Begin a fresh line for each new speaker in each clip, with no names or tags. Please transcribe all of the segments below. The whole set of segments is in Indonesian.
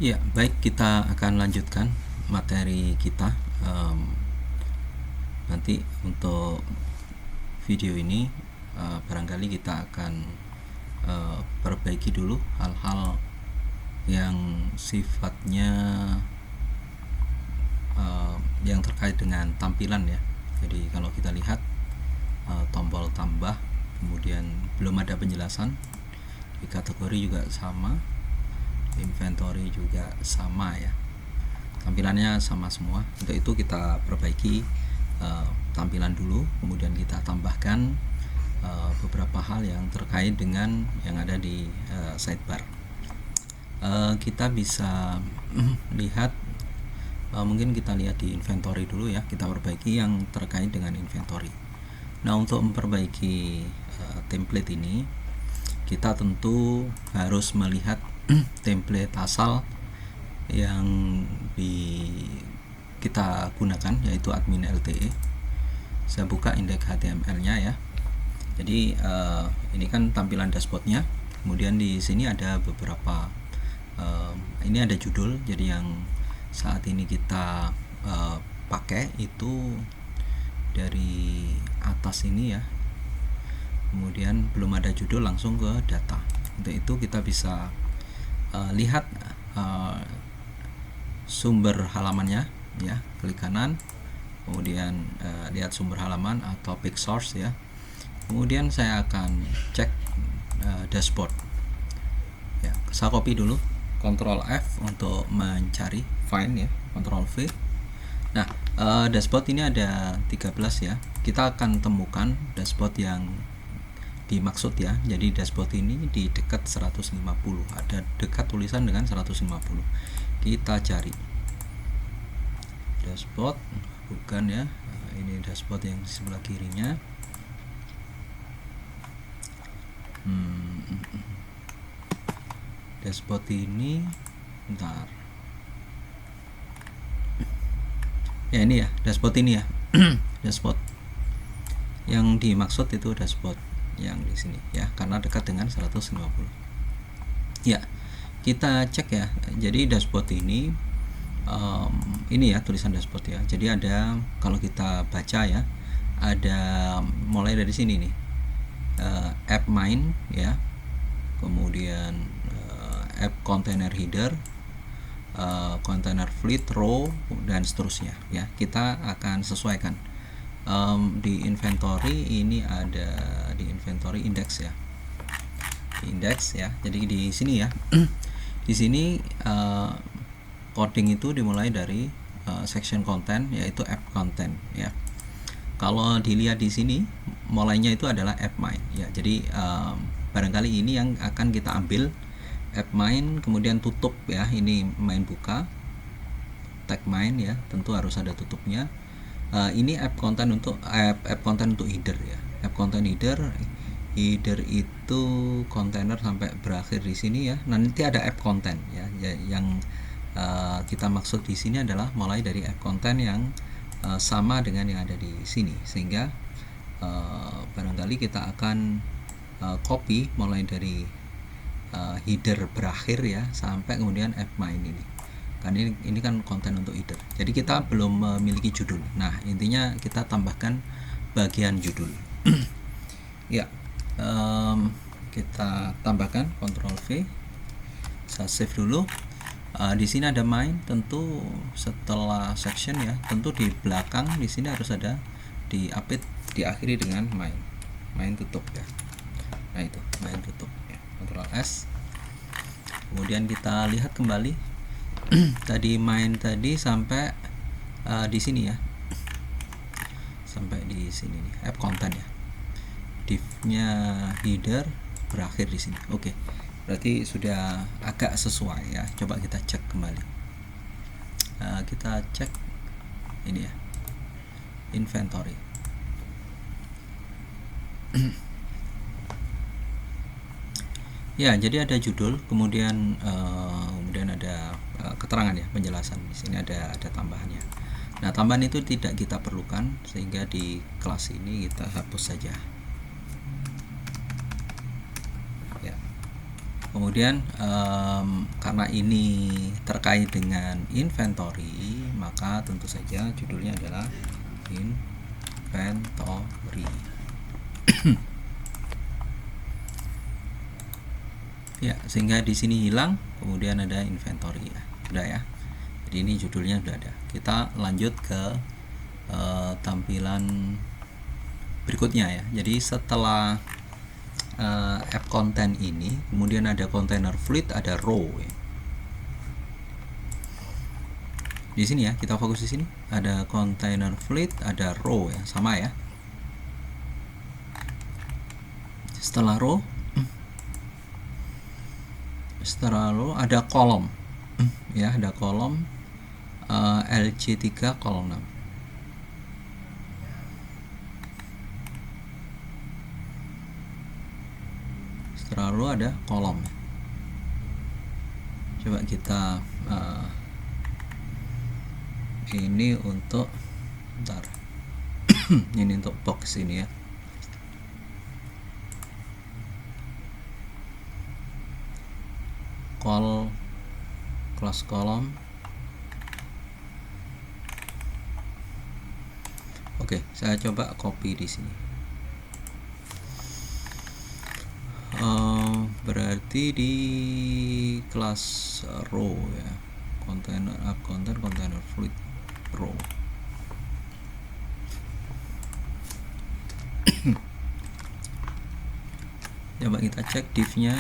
Ya, baik, kita akan lanjutkan materi kita. Nanti untuk video ini barangkali kita akan perbaiki dulu hal-hal yang sifatnya yang terkait dengan tampilan ya. Jadi kalau kita lihat tombol tambah, kemudian belum ada penjelasan, di kategori juga sama, inventory juga sama ya, tampilannya sama semua. Untuk itu kita perbaiki tampilan dulu, kemudian kita tambahkan beberapa hal yang terkait dengan yang ada di sidebar. Kita bisa lihat, mungkin kita lihat di inventory dulu ya, kita perbaiki yang terkait dengan inventory. Nah, untuk memperbaiki template ini, kita tentu harus melihat template asal yang kita gunakan, yaitu admin LTE. Saya buka indeks HTML-nya ya. Jadi ini kan tampilan dashboardnya. Kemudian di sini ada beberapa, ini ada judul. Jadi yang saat ini kita pakai itu dari atas ini ya. Kemudian belum ada judul, langsung ke data. Untuk itu kita bisa lihat sumber halamannya ya, klik kanan, kemudian lihat sumber halaman atau pick source ya. Kemudian saya akan cek dashboard ya. Saya copy dulu, Ctrl F untuk mencari, find ya, Ctrl V. Nah, dashboard ini ada 13 ya. Kita akan temukan dashboard yang dimaksud ya. Jadi dashboard ini di dekat 150, ada dekat tulisan dengan 150. Kita cari dashboard, bukan ya, ini dashboard yang di sebelah kirinya. Dashboard ini, bentar ya, ini ya dashboard ini ya. Dashboard yang dimaksud itu dashboard yang di sini ya, karena dekat dengan 150 ya. Kita cek ya. Jadi dashboard ini ya tulisan dashboard ya. Jadi ada, kalau kita baca ya, ada mulai dari sini nih, app main ya, kemudian app container header, container fleet, row, dan seterusnya ya. Kita akan sesuaikan. Di inventory ini ada di inventory index ya, index ya. Jadi di sini ya, di sini coding itu dimulai dari section content, yaitu app content ya. Kalau dilihat di sini, mulainya itu adalah app main ya. Jadi barangkali ini yang akan kita ambil, app main, kemudian tutup ya. Ini main buka, tag main ya, tentu harus ada tutupnya. Ini app content untuk header ya. App content header itu kontainer sampai berakhir di sini ya. Nanti ada app content ya. Yang kita maksud di sini adalah mulai dari app content yang sama dengan yang ada di sini, sehingga barangkali kita akan copy mulai dari header berakhir ya, sampai kemudian app main ini. Kan ini kan konten untuk header. Jadi kita belum memiliki judul. Nah, intinya kita tambahkan bagian judul. Ya, kita tambahkan, Ctrl V. Saya save dulu. Di sini ada main, tentu setelah section ya, tentu di belakang di sini harus ada diakhiri dengan main tutup ya. Nah, itu main tutup ya. Ctrl S. Kemudian kita lihat kembali tadi main tadi sampai di sini ya, sampai di sini nih, app content ya, div-nya header berakhir di sini. Oke, berarti sudah agak sesuai ya. Coba kita cek kembali. Kita cek ini ya, inventory. Ya, jadi ada judul, kemudian ada keterangan ya, penjelasan. Di sini ada tambahannya. Nah, tambahan itu tidak kita perlukan, sehingga di kelas ini kita hapus saja. Ya. Kemudian karena ini terkait dengan inventory, maka tentu saja judulnya adalah inventory. Ya, sehingga di sini hilang, kemudian ada inventory ya. Udah ya. Jadi ini judulnya sudah ada. Kita lanjut ke tampilan berikutnya ya. Jadi setelah app content ini, kemudian ada container fleet, ada row ya. Di sini ya, kita fokus di sini. Ada container fleet, ada row ya, sama ya. Setelah row ada kolom ya, ada kolom LC3 kolom 6. Setelah row ada kolom. Coba kita ini untuk bentar. Ini untuk box ini ya. Class kolom. Oke, saya coba copy di sini. Berarti di kelas row ya, container app content, container fleet, row. Coba kita cek div-nya.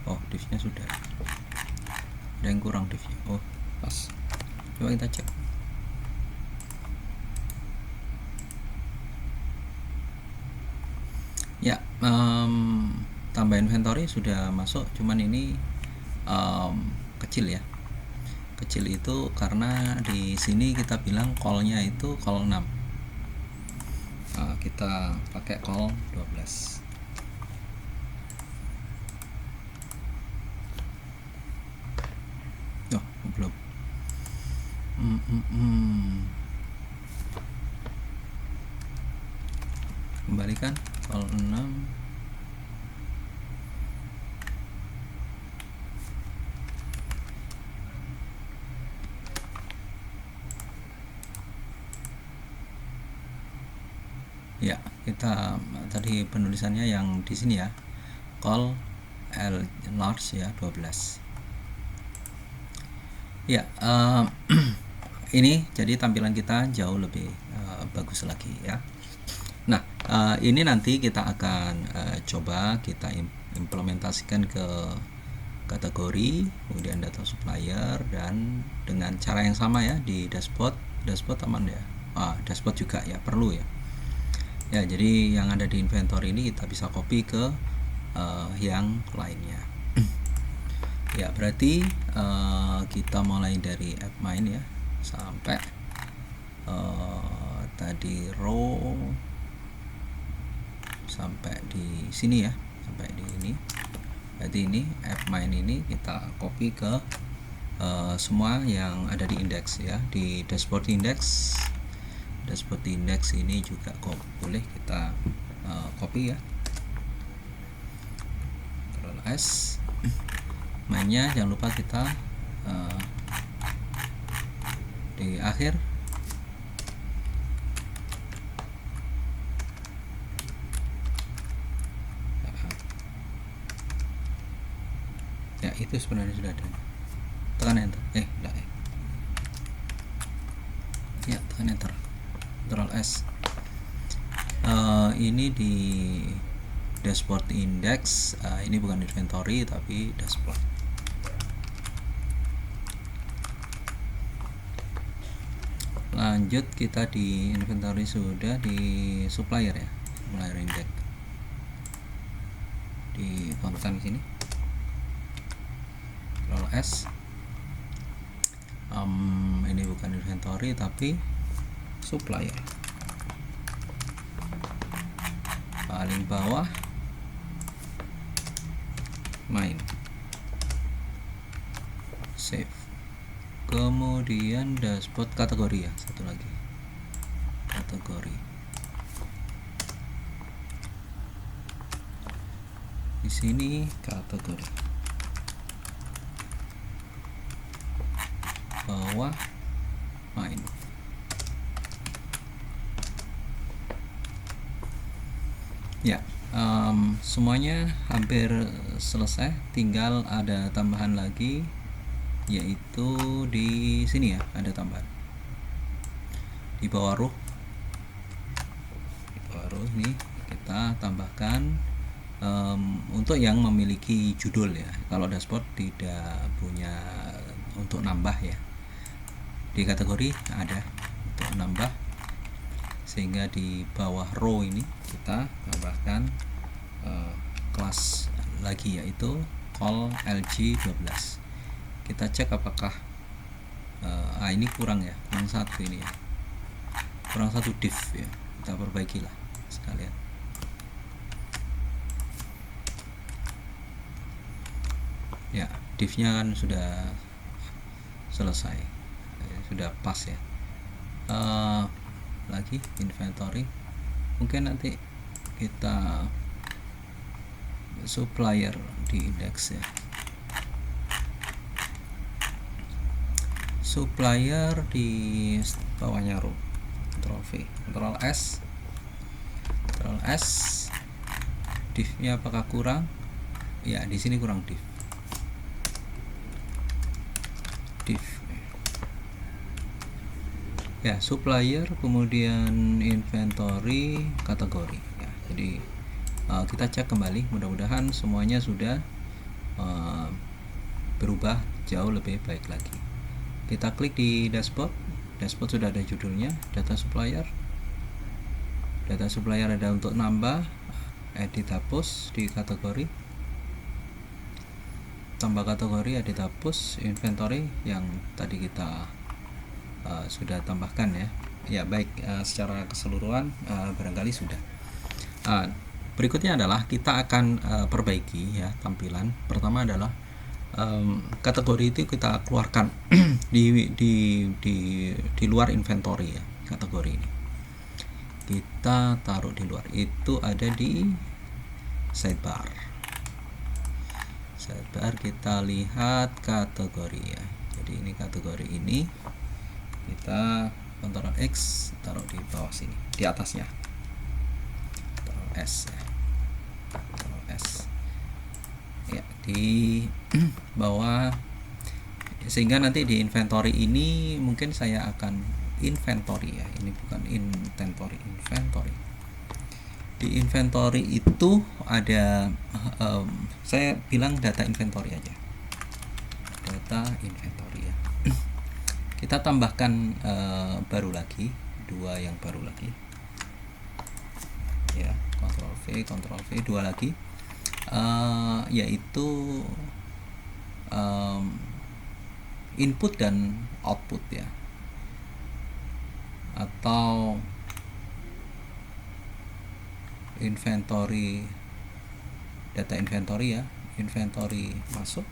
Oh, div-nya sudah. Ada yang kurang div-nya. Oh, pas. Coba kita cek. Ya, tambah inventory sudah masuk, cuman ini kecil ya. Kecil itu karena di sini kita bilang call-nya itu call 6. Kita pakai call 12. Oh, belum. Kembalikan call 6. Ya, kita tadi penulisannya yang di sini ya, call L large ya 12. Ya, ini jadi tampilan kita jauh lebih bagus lagi ya. Nah, ini nanti kita akan coba kita implementasikan ke kategori, kemudian data supplier, dan dengan cara yang sama ya di dashboard aman ya. Dashboard juga ya perlu ya. Ya, jadi yang ada di inventory ini kita bisa copy ke yang lainnya. Ya, berarti kita mulai dari app main ya sampai tadi row sampai di sini ya, sampai di ini. Berarti ini app main ini kita copy ke semua yang ada di index ya, di dashboard index. Dashboard index ini juga kok boleh kita copy ya. Ctrl S. Mainnya jangan lupa kita di akhir ya, itu sebenarnya sudah ada. Tekan enter. Enggak ya. Ya, tekan enter. Ctrl S. Ini di dashboard index, ini bukan inventory tapi dashboard. Lanjut, kita di inventory sudah, di supplier ya, supplier index di konten sini. Ctrl S. Ini bukan inventory tapi supplier. Paling bawah main, save. Kemudian dashboard kategori ya, satu lagi kategori. Di sini kategori, bawah main. Ya, semuanya hampir selesai, tinggal ada tambahan lagi, yaitu di sini ya, ada tambahan di bawah row. Di bawah row ini kita tambahkan untuk yang memiliki judul ya. Kalau dashboard tidak punya untuk nambah ya. Di kategori ada untuk nambah, sehingga di bawah row ini kita tambahkan kelas lagi, yaitu call LG12. Kita cek apakah ini kurang ya, kurang satu ini ya, kurang satu div ya, kita perbaikilah sekalian. Ya, divnya kan sudah selesai, sudah pas ya. Lagi inventory, mungkin nanti kita supplier di index ya. Supplier di bawahnya row, Ctrl V, Ctrl S, Ctrl S. Divnya apakah kurang? Ya, di sini kurang div. Ya, supplier, kemudian inventory, kategori ya. Jadi kita cek kembali, mudah-mudahan semuanya sudah berubah jauh lebih baik lagi. Kita klik di dashboard. Dashboard sudah ada judulnya, data supplier. Data supplier ada untuk nambah, edit hapus di kategori, tambah kategori, edit hapus, inventory yang tadi kita sudah tambahkan ya. Ya baik, secara keseluruhan barangkali sudah. Berikutnya adalah kita akan perbaiki ya tampilan. Pertama adalah kategori itu kita keluarkan di luar inventory ya. Kategori ini kita taruh di luar, itu ada di sidebar. Sidebar kita lihat kategori ya. Jadi ini kategori ini kita Ctrl X taruh di bawah sini, di atasnya. Ctrl S ya. Ctrl S ya, di bawah, sehingga nanti di inventory ini mungkin saya akan inventory ya, ini bukan inventory. Di inventory itu ada saya bilang data inventory aja, data inventory ya. Kita tambahkan baru lagi, dua yang baru lagi ya, Ctrl V, dua lagi, yaitu input dan output ya, atau inventory, data inventory ya, inventory masuk,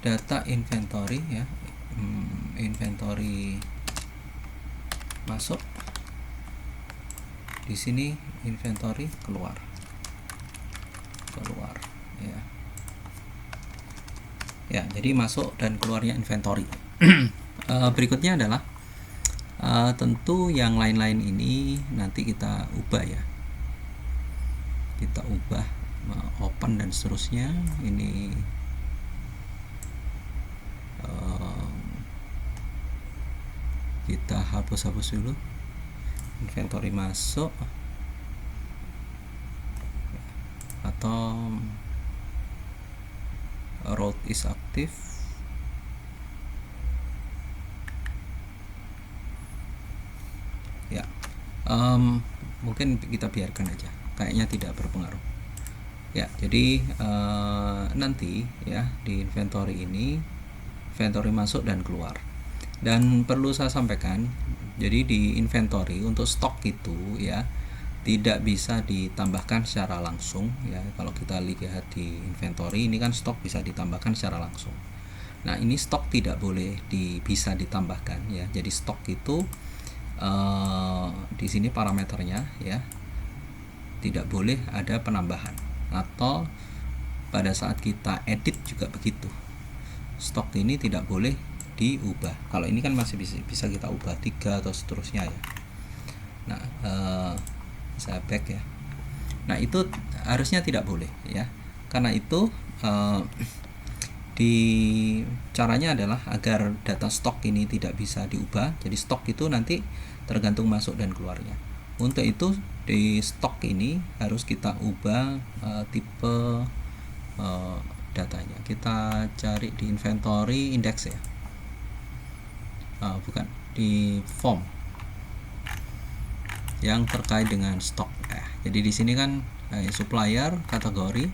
data inventory ya, inventory masuk, di sini inventory keluar ya. Ya, jadi masuk dan keluarnya inventory. Berikutnya adalah tentu yang lain-lain ini nanti kita ubah ya, kita ubah, open dan seterusnya. Ini kita hapus dulu, inventory masuk, atau route is active. Ya, mungkin kita biarkan aja, kayaknya tidak berpengaruh ya. Jadi nanti ya di inventory ini, inventory masuk dan keluar. Dan perlu saya sampaikan, jadi di inventory untuk stok itu ya tidak bisa ditambahkan secara langsung ya. Kalau kita lihat di inventory ini kan stok bisa ditambahkan secara langsung. Nah, ini stok tidak boleh bisa ditambahkan ya. Jadi stok itu di sini parameternya ya, tidak boleh ada penambahan, atau pada saat kita edit juga begitu, stok ini tidak boleh diubah. Kalau ini kan masih bisa kita ubah 3 atau seterusnya ya. Nah, saya back ya. Nah, itu harusnya tidak boleh ya. Karena itu di caranya adalah agar data stok ini tidak bisa diubah. Jadi stok itu nanti tergantung masuk dan keluarnya. Untuk itu di stok ini harus kita ubah tipe datanya. Kita cari di inventory index ya. Bukan, di form yang terkait dengan stok. Jadi di sini kan supplier kategori,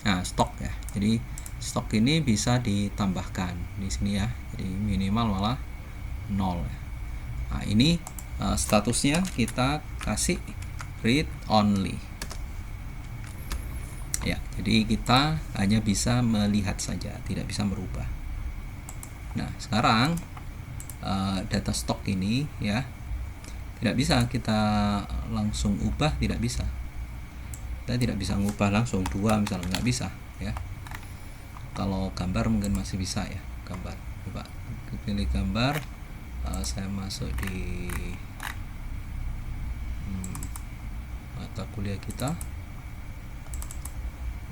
nah stok ya. Jadi stok ini bisa ditambahkan di sini ya. Jadi minimal malah 0 ya. Nah, ini statusnya kita kasih read only. Ya, jadi kita hanya bisa melihat saja, tidak bisa merubah. Nah, sekarang data stok ini ya, tidak bisa kita langsung ubah, tidak bisa. Kita tidak bisa mengubah langsung 2 misalnya, nggak bisa ya. Kalau gambar mungkin masih bisa ya, gambar. Coba pilih gambar, saya masuk di mata kuliah kita.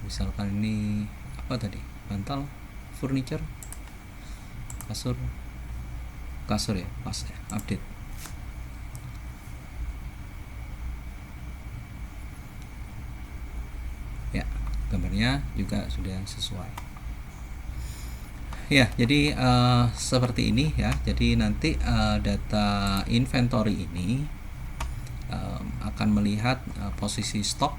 Misalkan ini apa tadi? Bantal, furniture, kasur ya, pas ya, update. Ya, gambarnya juga sudah sesuai. Ya, jadi seperti ini ya. Jadi nanti data inventory ini akan melihat posisi stok,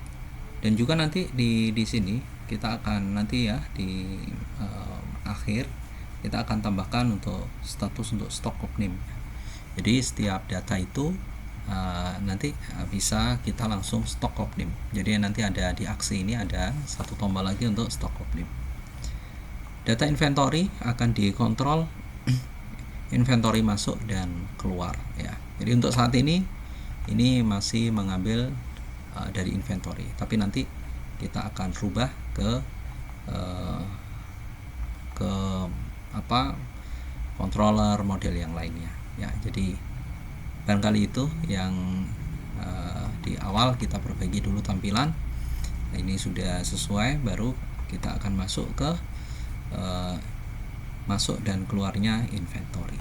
dan juga nanti di sini kita akan nanti ya di akhir kita akan tambahkan untuk status untuk stock of name. Jadi setiap data itu nanti bisa kita langsung stock of name. Jadi nanti ada di aksi ini ada satu tombol lagi untuk stock of name. Data inventory akan dikontrol inventory masuk dan keluar ya. Jadi untuk saat ini masih mengambil dari inventory, tapi nanti kita akan rubah ke controller model yang lainnya ya. Jadi barangkali itu yang di awal kita perbaiki dulu tampilan. Nah, ini sudah sesuai, baru kita akan masuk ke masuk dan keluarnya inventory.